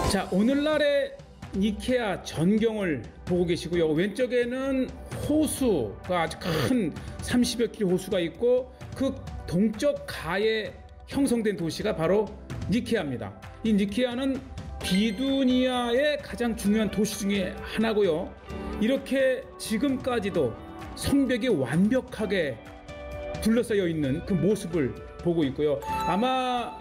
자, 오늘날의 니케아 전경을 보고 계시고요. 왼쪽에는 호수가 아주 큰 30여 킬로 호수가 있고 그 동쪽 가에 형성된 도시가 바로 니케아입니다. 이 니케아는 비두니아의 가장 중요한 도시 중에 하나고요. 이렇게 지금까지도 성벽이 완벽하게 둘러싸여 있는 그 모습을 보고 있고요. 아마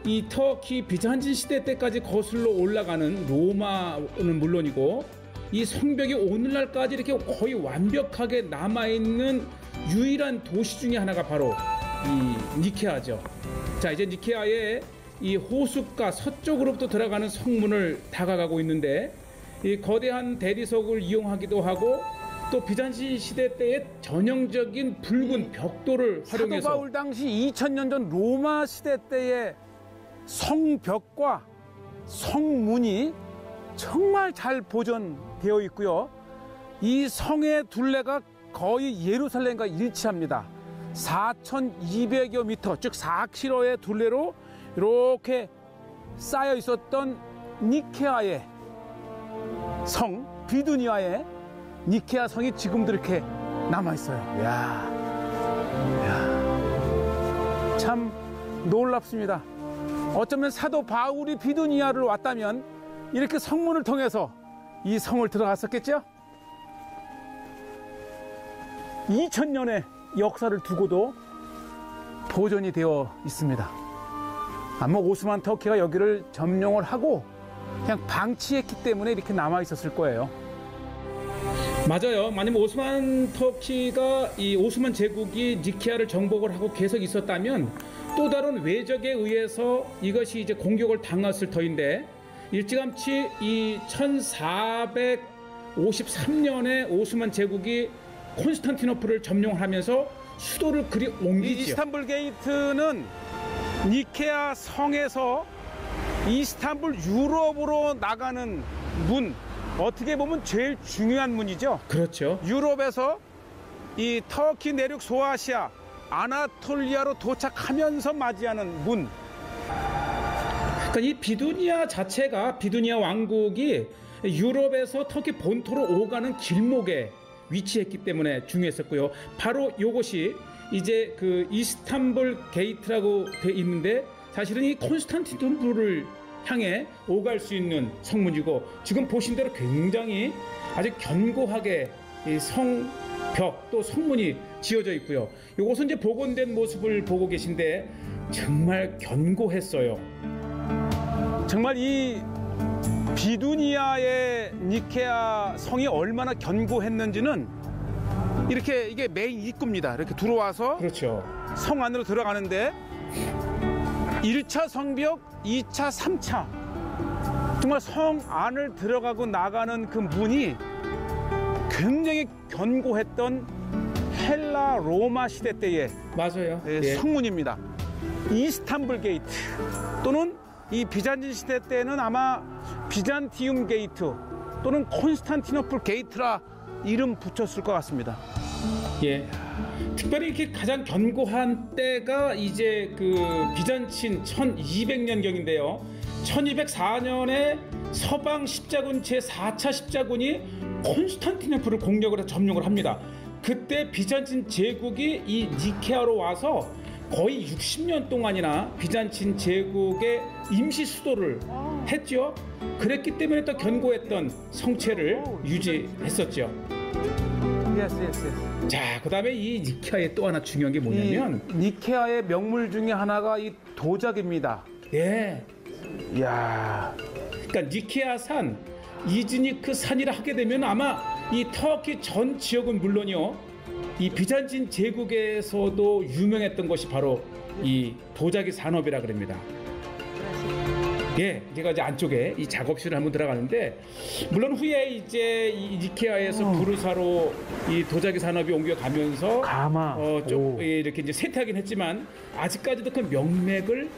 이 터키 비잔틴 시대 때까지 거슬러 올라가는 로마는 물론이고 이 성벽이 오늘날까지 이렇게 거의 완벽하게 남아있는 유일한 도시 중에 하나가 바로 이 니케아죠. 자, 이제 니케아의 이 호숫가 서쪽으로부터 들어가는 성문을 다가가고 있는데 이 거대한 대리석을 이용하기도 하고 또 비잔틴 시대 때의 전형적인 붉은 벽돌을 활용해서 사도 바울 당시 2000년 전 로마 시대 때의 성벽과 성문이 정말 잘 보존되어 있고요. 이 성의 둘레가 거의 예루살렘과 일치합니다. 4200여 미터, 즉 4km의 둘레로 이렇게 쌓여 있었던 니케아의 성, 비두니아의 니케아 성이 지금도 이렇게 남아 있어요. 이야, 참 놀랍습니다. 어쩌면 사도 바울이 비두니아를 왔다면 이렇게 성문을 통해서 이 성을 들어갔었겠죠? 2000년의 역사를 두고도 보존이 되어 있습니다. 아마 오스만 터키가 여기를 점령을 하고 그냥 방치했기 때문에 이렇게 남아 있었을 거예요. 맞아요. 만약 오스만 터키가 이 오스만 제국이 니케아를 정복을 하고 계속 있었다면 또 다른 외적에 의해서 이것이 이제 공격을 당했을 터인데 일찌감치 이 1453년에 오스만 제국이 콘스탄티노플을 점령하면서 수도를 그리 옮기죠. 이스탄불 게이트는 니케아 성에서 이스탄불 유럽으로 나가는 문, 어떻게 보면 제일 중요한 문이죠. 그렇죠. 유럽에서 이 터키 내륙 소아시아 아나톨리아로 도착하면서 맞이하는 문. 그러니까 이 비두니아 자체가 비두니아 왕국이 유럽에서 터키 본토로 오가는 길목에 위치했기 때문에 중요했었고요. 바로 이것이 이제 그 이스탄불 게이트라고 돼 있는데 사실은 이 콘스탄티노플을 향해 오갈 수 있는 성문이고 지금 보신 대로 굉장히 아주 견고하게 이 성벽 또 성문이 지어져 있고요. 이것은 이제 복원된 모습을 보고 계신데 정말 견고했어요. 정말 이 비두니아의 니케아 성이 얼마나 견고했는지는 이렇게 이게 메인 입구입니다. 이렇게 들어와서 그렇죠. 성 안으로 들어가는데 1차 성벽, 2차, 3차 정말 성 안을 들어가고 나가는 그 문이 굉장히 견고했던 헬라 로마 시대 때의 맞아요. 성문입니다. 이스탄불 게이트 또는 이 비잔틴 시대 때는 아마 비잔티움 게이트 또는 콘스탄티노플 게이트라 이름 붙였을 것 같습니다. 예. 특별히 이렇게 가장 견고한 때가 이제 그 비잔틴 1200년경인데요. 1204년에 서방 십자군 제4차 십자군이 콘스탄티노플을 공격을 해서 점령을 합니다. 그때 비잔틴 제국이 이 니케아로 와서 거의 60년 동안이나 비잔틴 제국의 임시 수도를 했죠. 그랬기 때문에 또 견고했던 성체를 유지했었죠. 자, 그 다음에 이 니케아의 또 하나 중요한 게 뭐냐면 니케아의 명물 중에 하나가 이 도자기입니다. 예. 이야. 그러니까 니케아산, 이즈니크 산이라 하게 되면 아마 이 터키 전 지역은 물론이요, 이 비잔틴 제국에서도 유명했던 것이 바로 이 도자기 산업이라 그럽니다. 예, 제가 이제 안쪽에 이 작업실을 한번 들어가는데 물론 후에 이제 이 니케아에서 부르사로 이 도자기 산업이 옮겨가면서 가마 좀 이렇게 이제 쇠퇴하긴 했지만 아직까지도 그 명맥을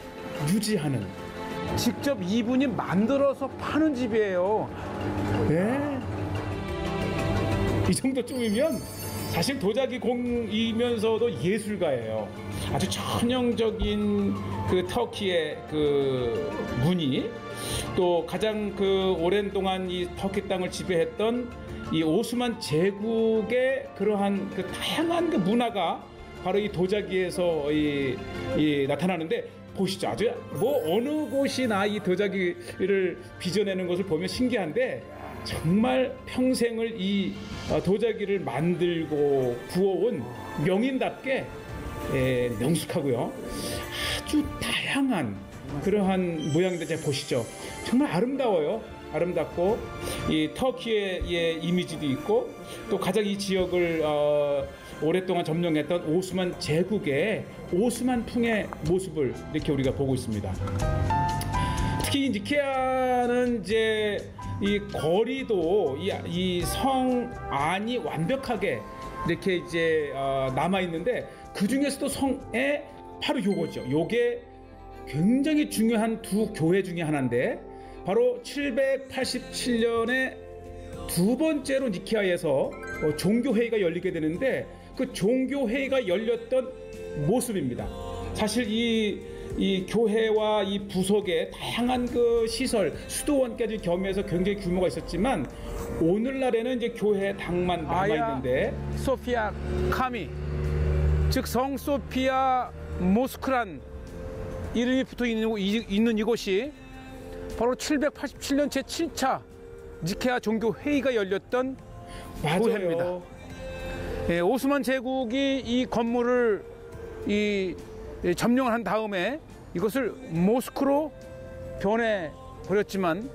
유지하는. 직접 이분이 만들어서 파는 집이에요. 네. 이 정도쯤이면 사실 도자기 공이면서도 예술가예요. 아주 전형적인 그 터키의 그 무늬, 또 가장 그 오랜 동안 이 터키 땅을 지배했던 이 오스만 제국의 그러한 그 다양한 그 문화가 바로 이 도자기에서 나타나는데 보시죠. 아주 뭐 어느 곳이나 이 도자기를 빚어내는 것을 보면 신기한데 정말 평생을 이 도자기를 만들고 구워온 명인답게 명숙하고요. 아주 다양한 그러한 모양들 잘 보시죠. 정말 아름다워요. 아름답고 이 터키의 이미지도 있고 또 가장 이 지역을 오랫동안 점령했던 오스만 제국의 오스만풍의 모습을 이렇게 우리가 보고 있습니다. 특히 니케아는 이제 이 거리도 이 성 안이 완벽하게 이렇게 이제 남아 있는데 그 중에서도 성에 바로 요거죠. 요게 굉장히 중요한 두 교회 중에 하나인데 바로 787년에 두 번째로 니케아에서 종교회의가 열리게 되는데 그 종교회의가 열렸던 모습입니다. 사실 이 교회와 이 부속의 다양한 그 시설, 수도원까지 겸해서 굉장히 규모가 있었지만 오늘날에는 이제 교회 당만 남아 있는데 소피아 카미, 즉 성 소피아 모스크란 이름이 붙어 있는 이곳이 바로 787년 제7차 니케아 종교 회의가 열렸던 교회입니다. 예, 오스만 제국이 이 건물을 점령을 한 다음에 이것을 모스크로 변해 버렸지만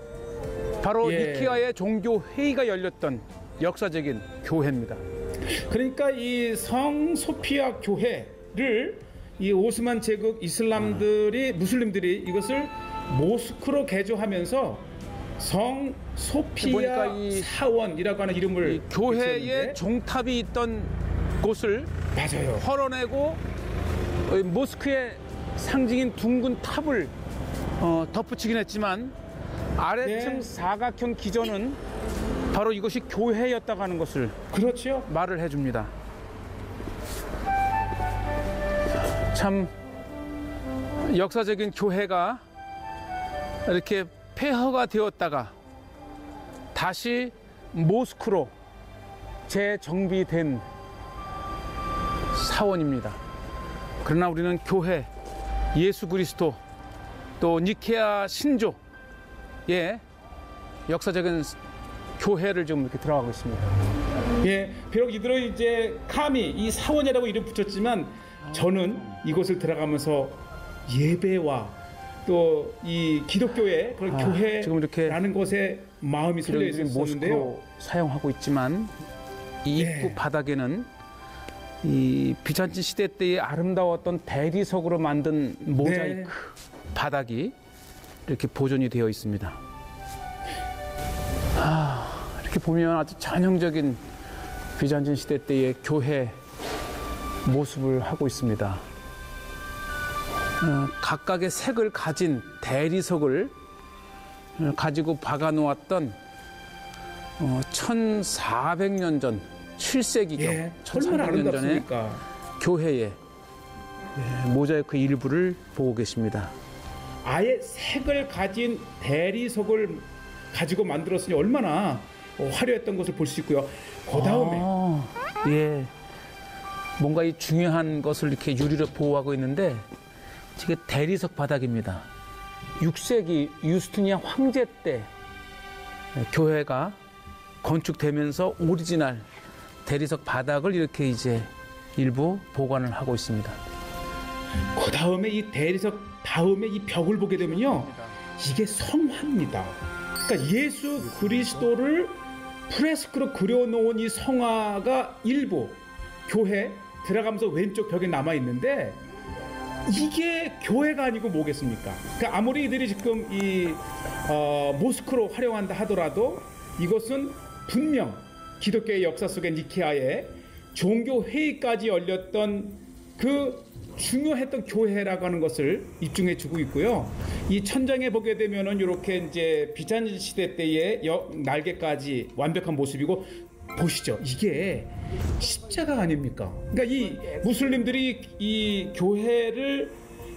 바로 니케아의 종교 회의가 열렸던 역사적인 교회입니다. 그러니까 이 성 소피아 교회를 이 오스만 제국 무슬림들이 이것을 모스크로 개조하면서 성 소피아 사원이라고 하는 이름을 교회에 붙였는데, 종탑이 있던 곳을 맞아요. 헐어내고 모스크의 상징인 둥근 탑을 덧붙이긴 했지만 아래층 사각형 기존은 바로 이것이 교회였다고 하는 것을 그렇죠. 말을 해줍니다. 참 역사적인 교회가 이렇게 폐허가 되었다가 다시 모스크로 재정비된 사원입니다. 그러나 우리는 교회, 예수 그리스도, 또 니케아 신조의 역사적인 교회를 지금 이렇게 들어가고 있습니다. 예, 비록 이들은 이제 카미 이 사원이라고 이름 붙였지만 저는 이곳을 들어가면서 예배와 또 이 기독교의 그런 교회라는 곳에 마음이 설레 있었는데요. 모스크로 사용하고 있지만 이 입구 바닥에는 이 비잔틴 시대 때의 아름다웠던 대리석으로 만든 모자이크 바닥이 이렇게 보존이 되어 있습니다. 이렇게 보면 아주 전형적인 비잔틴 시대 때의 교회 모습을 하고 있습니다. 각각의 색을 가진 대리석을 가지고 박아 놓았던 1400년 전 7세기경 1400년 전에 교회의 모자이크 일부를 보고 계십니다. 아예 색을 가진 대리석을 가지고 만들었으니 얼마나 화려했던 것을 볼 수 있고요. 그 다음에 뭔가 이 중요한 것을 이렇게 유리로 보호하고 있는데 이게 대리석 바닥입니다. 6세기 유스티니아 황제 때 교회가 건축되면서 오리지널 대리석 바닥을 이렇게 이제 일부 보관을 하고 있습니다. 그 다음에 이 대리석 다음에 이 벽을 보게 되면요, 이게 성화입니다. 그러니까 예수 그리스도를 프레스크로 그려놓은 이 성화가 일부 교회 들어가면서 왼쪽 벽에 남아 있는데 이게 교회가 아니고 뭐겠습니까? 그러니까 아무리 이들이 지금 이 모스크로 활용한다 하더라도 이것은 분명 기독교의 역사 속의 니케아의 종교 회의까지 열렸던 그 중요했던 교회라고 하는 것을 입증해 주고 있고요. 이 천장에 보게 되면은 이렇게 이제 비잔틴 시대 때의 날개까지 완벽한 모습이고, 보시죠. 이게 십자가 아닙니까? 그러니까 이 무슬림들이 이 교회를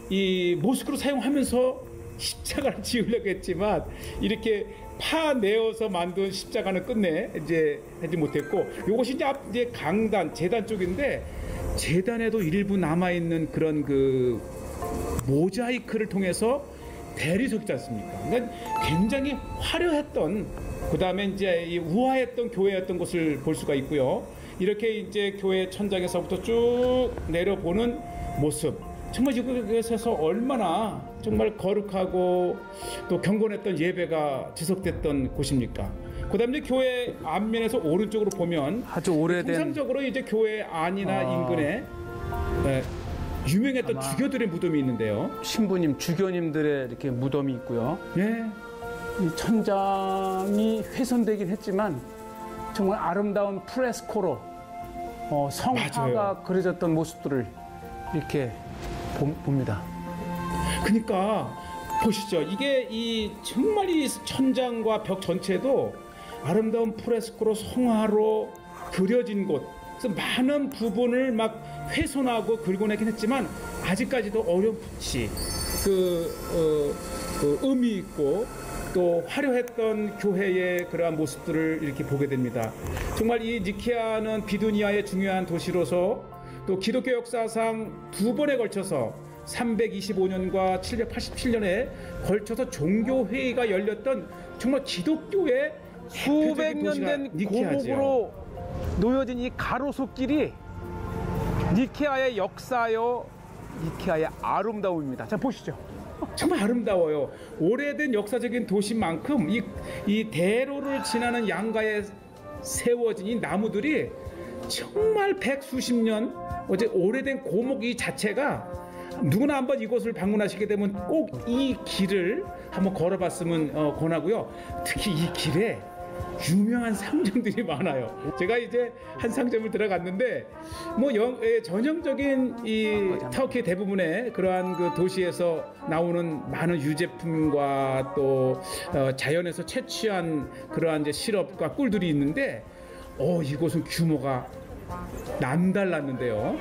이 모스크로 사용하면서 십자가를 지으려고 했지만 이렇게 파내어서 만든 십자가는 끝내 이제 하지 못했고, 이것이 이제 강단 제단 쪽인데, 제단에도 일부 남아 있는 그런 그 모자이크를 통해서 대리석이지 않습니까? 그러니까 굉장히 화려했던, 그 다음에 이제 이 우아했던 교회였던 것을 볼 수가 있고요. 이렇게 이제 교회 천장에서부터 쭉 내려보는 모습, 정말 이곳에서 얼마나 정말 거룩하고 또 경건했던 예배가 지속됐던 곳입니까? 그다음에 교회 앞면에서 오른쪽으로 보면 아주 오래된, 통상적으로 이제 교회 안이나 인근에 유명했던 주교들의 무덤이 있는데요. 신부님, 주교님들의 이렇게 무덤이 있고요. 예. 이 천장이 훼손되긴 했지만 정말 아름다운 프레스코로 성화가 맞아요. 그려졌던 모습들을 이렇게 봅니다. 그러니까 보시죠. 이게 이 정말 이 천장과 벽 전체도 아름다운 프레스코로 성화로 그려진 곳. 그래서 많은 부분을 막 훼손하고 긁어내긴 했지만 아직까지도 어렴풋이 의미 있고 또 화려했던 교회의 그러한 모습들을 이렇게 보게 됩니다. 정말 이 니케아는 비두니아의 중요한 도시로서 또 기독교 역사상 두 번에 걸쳐서 325년과 787년에 걸쳐서 종교회의가 열렸던 정말 기독교의 수백 년 된 고목으로 놓여진 이 가로수길이 니케아의 역사요, 니케아의 아름다움입니다. 자, 보시죠. 정말 아름다워요. 오래된 역사적인 도시만큼 이 대로를 지나는 양가에 세워진 이 나무들이 정말 백수십 년 어제 오래된 고목 이 자체가, 누구나 한번 이곳을 방문하시게 되면 꼭 이 길을 한번 걸어봤으면 권하고요. 특히 이 길에 유명한 상점들이 많아요. 제가 이제 한 상점을 들어갔는데 뭐 전형적인 이 터키 대부분의 그러한 그 도시에서 나오는 많은 유제품과 또 자연에서 채취한 그러한 이제 시럽과 꿀들이 있는데 이곳은 규모가 남달랐는데요.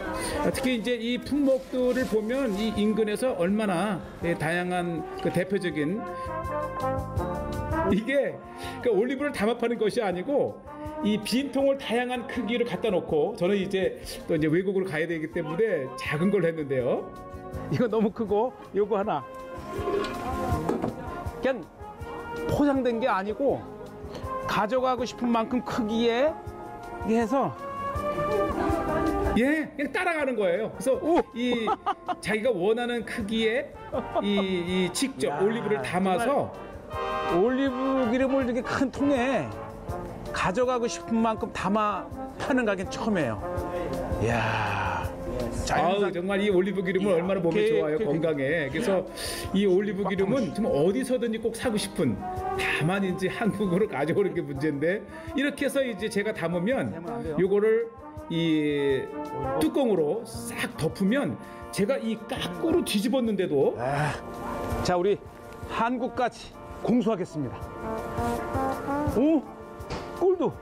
특히 이제 이 품목들을 보면 이 인근에서 얼마나 다양한 그 대표적인, 이게 그 올리브를 담아 파는 것이 아니고 이 빈통을 다양한 크기를 갖다 놓고, 저는 이제 또 이제 외국으로 가야 되기 때문에 작은 걸 했는데요. 이거 너무 크고 요거 하나 그냥 포장된 게 아니고 가져가고 싶은 만큼 크기에 이게 해서 그냥 따라가는 거예요. 그래서 이 자기가 원하는 크기에 이 직접 올리브를 담아서 올리브 기름을 이렇게 큰 통에 가져가고 싶은 만큼 담아 파는 가게는 처음이에요. 이야, 정말 이 올리브 기름은 얼마나 몸에 좋아요, 건강에. 그래서 이 올리브 기름은 정말 어디서든지 꼭 사고 싶은, 다만 이제 한국으로 가져오는 게 문제인데, 이렇게 해서 이제 제가 담으면 요거를 이 뚜껑으로 싹 덮으면, 제가 이 까꾸로 뒤집었는데도 자, 우리 한국까지 공수하겠습니다. 오, 꿀도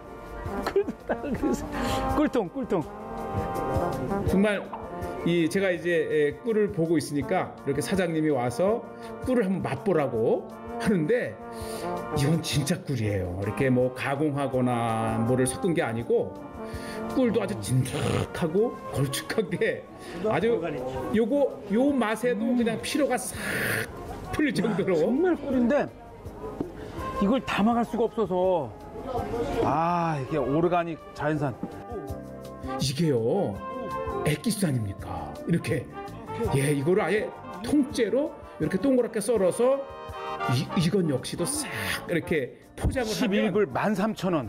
꿀통. 정말 제가 이제 꿀을 보고 있으니까 이렇게 사장님이 와서 꿀을 한번 맛보라고 하는데, 이건 진짜 꿀이에요. 이렇게 뭐 가공하거나 뭐를 섞은 게 아니고 꿀도 아주 진득하고 걸쭉하게, 아주 요 맛에도 그냥 피로가 싹 풀릴 정도로. 정말 꿀인데 이걸 담아갈 수가 없어서, 이게 오르가닉 자연산. 이게요, 액기스 아닙니까? 이렇게 이거를 아예 통째로 이렇게 동그랗게 썰어서 이건 역시도 싹 이렇게 포장을 하면 11불 13,000원.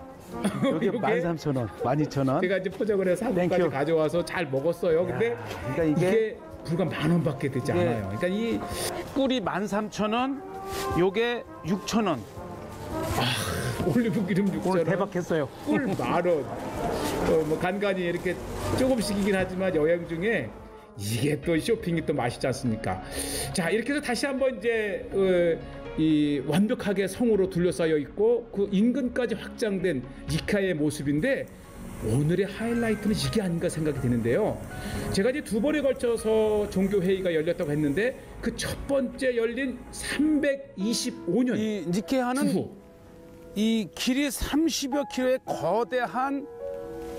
여기 13,000원, 12,000원. 제가 이제 포장을 해서 한국까지 가져와서 잘 먹었어요. 근데 그러니까 이게 불과 10,000원밖에 되지 않아요. 그러니까 이 꿀이 13,000원, 요게 6,000원. 올리브 기름 6,000원. 오늘 대박했어요. 꿀 10,000원. 뭐 간간히 이렇게 조금씩이긴 하지만 여행 중에 이게 또 쇼핑이 또 맛있지 않습니까? 자, 이렇게 해서 다시 한번 이제 이 완벽하게 성으로 둘러싸여 있고 그 인근까지 확장된 니케아의 모습인데, 오늘의 하이라이트는 이게 아닌가 생각이 드는데요. 제가 이제 두 번에 걸쳐서 종교회의가 열렸다고 했는데 그 첫 번째 열린 325년 이 니케아는 후 이 길이 30여 킬로의 거대한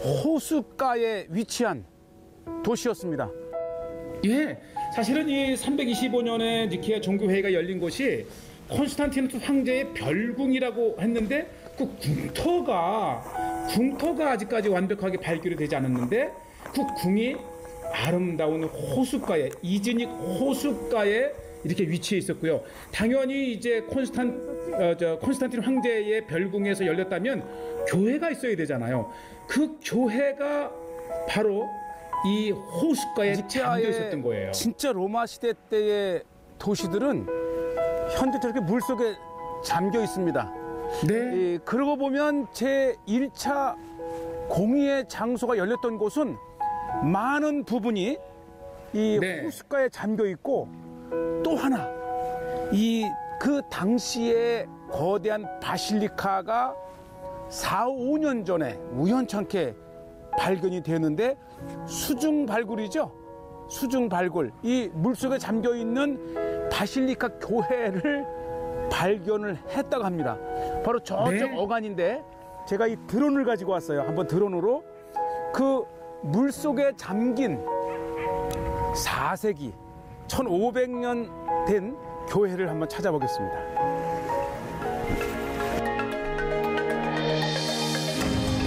호숫가에 위치한 도시였습니다. 예, 사실은 이 325년에 니케아 종교회의가 열린 곳이 콘스탄티누스 황제의 별궁이라고 했는데 그 궁터가 아직까지 완벽하게 발견이 되지 않았는데 그 궁이 아름다운 호숫가에 이즈닉 호숫가에 이렇게 위치해 있었고요. 당연히 이제 콘스탄틴 황제의 별궁에서 열렸다면 교회가 있어야 되잖아요. 그 교회가 바로 이 호숫가에 잠겨 있었던 거예요. 진짜 로마 시대 때의 도시들은 현재 저렇게 물속에 잠겨 있습니다. 네. 그러고 보면 제 1차 공의의 장소가 열렸던 곳은 많은 부분이 이 네. 호숫가에 잠겨 있고 또 하나 그 당시에 거대한 바실리카가 4, 5년 전에 우연찮게 발견이 되는데 수중 발굴이죠. 수중 발굴. 이 물속에 잠겨 있는 바실리카 교회를 발견을 했다고 합니다. 바로 저쪽 네. 어간인데 제가 이 드론을 가지고 왔어요. 한번 드론으로 그 물속에 잠긴 4세기 1500년 된 교회를 한번 찾아보겠습니다.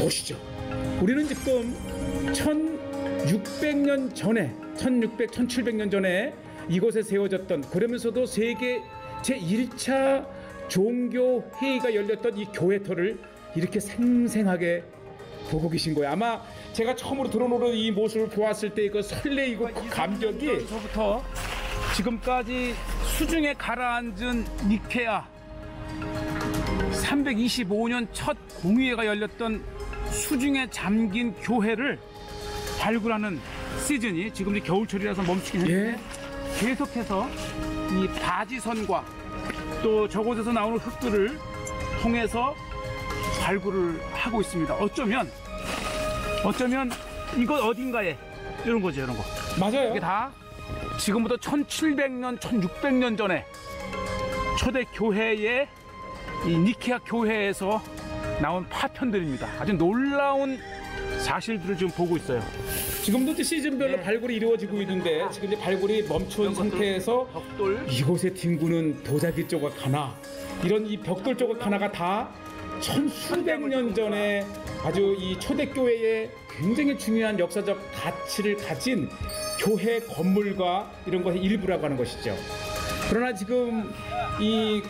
보시죠. 우리는 지금 1600년 전에 1700년 전에 이곳에 세워졌던 그러면서도 세계 제1차 종교회의가 열렸던 이 교회터를 이렇게 생생하게 보고 계신 거예요. 아마 제가 처음으로 드론으로 이 모습을 보았을 때 그 설레이고 그 감격이 부터 지금까지 수중에 가라앉은 니케아 325년 첫 공의회가 열렸던 수중에 잠긴 교회를 발굴하는 시즌이 지금 겨울철이라서 멈추긴 했는데 계속해서 이 바지선과 또 저곳에서 나오는 흙들을 통해서 발굴을 하고 있습니다. 어쩌면 이곳 어딘가에 이런 거죠, 이런 거. 맞아요. 이게 다 지금부터 1700년, 1600년 전에 초대 교회의 이 니케아 교회에서 나온 파편들입니다. 아주 놀라운 사실들을 지금 보고 있어요. 지금도 이제 시즌별로 네. 발굴이 이루어지고 있는데 지금 이제 발굴이 멈춘 상태에서 벽돌 이곳에 뒹구는 도자기 조각 하나, 이런 이 벽돌 조각 하나가 다 천수백 년 전에 아주 이 초대교회의 굉장히 중요한 역사적 가치를 가진 교회 건물과 이런 것의 일부라고 하는 것이죠. 그러나 지금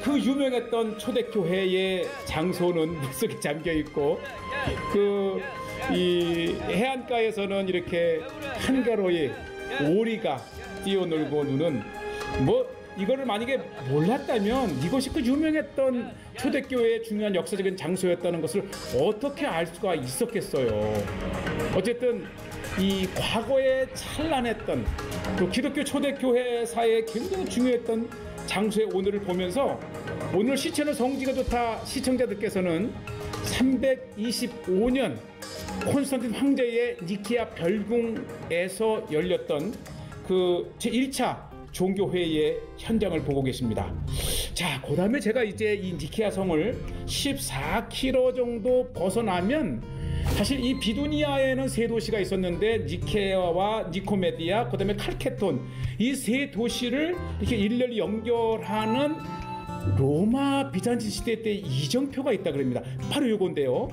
그 유명했던 초대교회의 장소는 물속에 잠겨 있고 이 해안가에서는 이렇게 한가로이 오리가 뛰어놀고 노는 이거를 만약에 몰랐다면 이것이 그 유명했던 초대교회의 중요한 역사적인 장소였다는 것을 어떻게 알 수가 있었겠어요. 어쨌든 이 과거에 찬란했던 또 기독교 초대교회사에 굉장히 중요했던 장소의 오늘을 보면서 오늘 시체는 성지가 좋다 시청자들께서는 325년 콘스탄틴 황제의 니케아 별궁에서 열렸던 그 제1차 종교회의의 현장을 보고 계십니다. 자, 그 다음에 제가 이제 이 니케아 성을 14km 정도 벗어나면 사실 이 비두니아에는 세 도시가 있었는데 니케아와 니코메디아, 그 다음에 칼케톤, 이 세 도시를 이렇게 일렬히 연결하는 로마 비잔틴 시대 때 이정표가 있다 그럽니다. 바로 요건데요.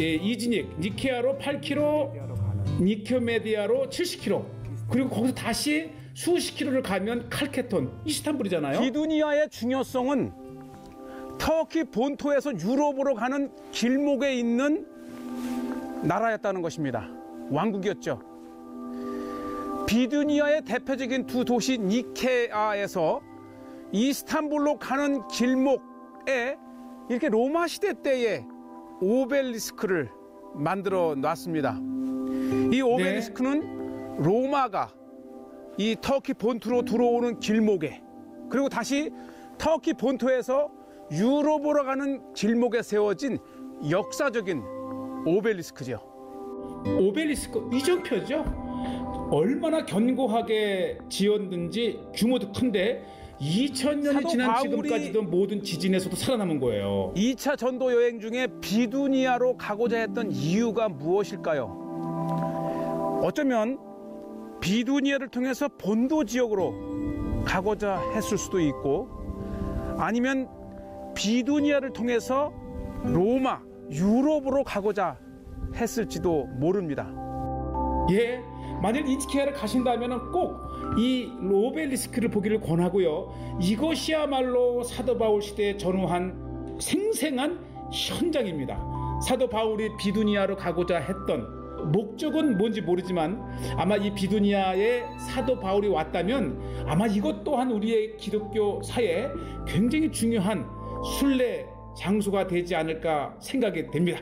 예, 이즈닉, 니케아로 8km, 니코메디아로 70km, 그리고 거기서 다시 수십 킬로를 가면 칼케톤, 이스탄불이잖아요. 비두니아의 중요성은 터키 본토에서 유럽으로 가는 길목에 있는 나라였다는 것입니다. 왕국이었죠. 비두니아의 대표적인 두 도시 니케아에서 이스탄불로 가는 길목에 이렇게 로마 시대 때의 오벨리스크를 만들어 놨습니다. 이 오벨리스크는 로마가 이 터키 본토로 들어오는 길목에, 그리고 다시 터키 본토에서 유럽으로 가는 길목에 세워진 역사적인 오벨리스크죠. 오벨리스크 이정표죠. 얼마나 견고하게 지었는지 규모도 큰데 2000년이 사도 지난 바울이 지금까지도 모든 지진에서도 살아남은 거예요. 2차 전도 여행 중에 비두니아로 가고자 했던 이유가 무엇일까요? 어쩌면 비두니아를 통해서 본도 지역으로 가고자 했을 수도 있고, 아니면 비두니아를 통해서 로마, 유럽으로 가고자 했을지도 모릅니다. 예, 만일 이케아를 가신다면 꼭 이 오벨리스크를 보기를 권하고요. 이것이야말로 사도 바울 시대에 전후한 생생한 현장입니다. 사도 바울이 비두니아로 가고자 했던 목적은 뭔지 모르지만 아마 이 비두니아에 사도 바울이 왔다면 아마 이것 또한 우리의 기독교사에 굉장히 중요한 순례 장소가 되지 않을까 생각이 됩니다.